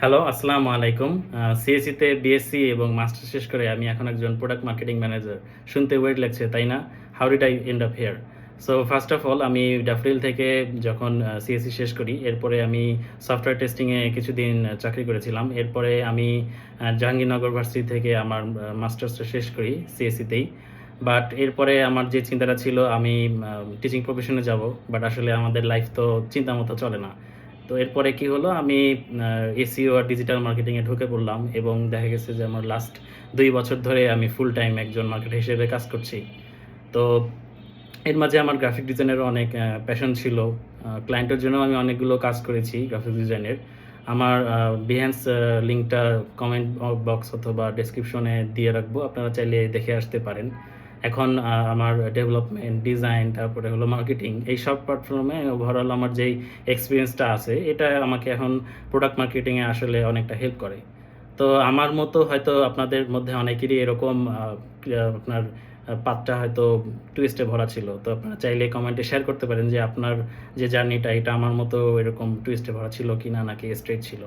Hello, আসসালামু আলাইকুম। সিএসইতে BSc এবং মাস্টার্স শেষ করে আমি এখন একজন প্রোডাক্ট মার্কেটিং ম্যানেজার। শুনতে ওয়েট লাগছে, তাই না? How did I end up here? So first of all আমি ড্যাফোডিল থেকে যখন সিএসসি শেষ করি, এরপরে আমি সফটওয়্যার টেস্টিংয়ে কিছুদিন চাকরি করেছিলাম। এরপরে আমি জাহাঙ্গীরনগর ভার্সিটি থেকে আমার মাস্টার্সটা শেষ করি সিএসসিতেই। বাট এরপরে আমার যে চিন্তাটা ছিল আমি টিচিং প্রফেশনে যাব, বাট আসলে আমাদের লাইফ তো চিন্তা মতো চলে না। তো এরপরে কি হলো, আমি এসইও আর ডিজিটাল মার্কেটিংয়ে ঢুকে পড়লাম এবং দেখা গেছে যে আমার লাস্ট 2 বছর ধরে আমি ফুল টাইম একজন মার্কেটার হিসেবে কাজ করছি। তো এর মাঝে আমার গ্রাফিক ডিজাইনেরও অনেক প্যাশন ছিল। ক্লায়েন্টের জন্য আমি অনেকগুলো কাজ করেছি গ্রাফিক ডিজাইনের। আমার বিহ্যান্স লিঙ্কটা কমেন্ট বক্স অথবা ডেসক্রিপশনে দিয়ে রাখবো, আপনারা চাইলে দেখে আসতে পারেন। এখন আমার ডেভেলপমেন্ট, ডিজাইন, তারপরে হলো মার্কেটিং, এই সব প্ল্যাটফর্মে ওভারঅল আমার যেই এক্সপিরিয়েন্সটা আছে এটা আমাকে এখন প্রোডাক্ট মার্কেটিংয়ে আসলে অনেকটা হেল্প করে। তো আমার মতো হয়তো আপনাদের মধ্যে অনেকেরই এরকম আপনার পাথটা হয়তো টুইস্টে ভরা ছিল। তো আপনারা চাইলে কমেন্টে শেয়ার করতে পারেন যে আপনার যে জার্নিটা এটা আমার মতো এরকম টুইস্টে ভরা ছিল কিনা নাকি স্ট্রেইট ছিল।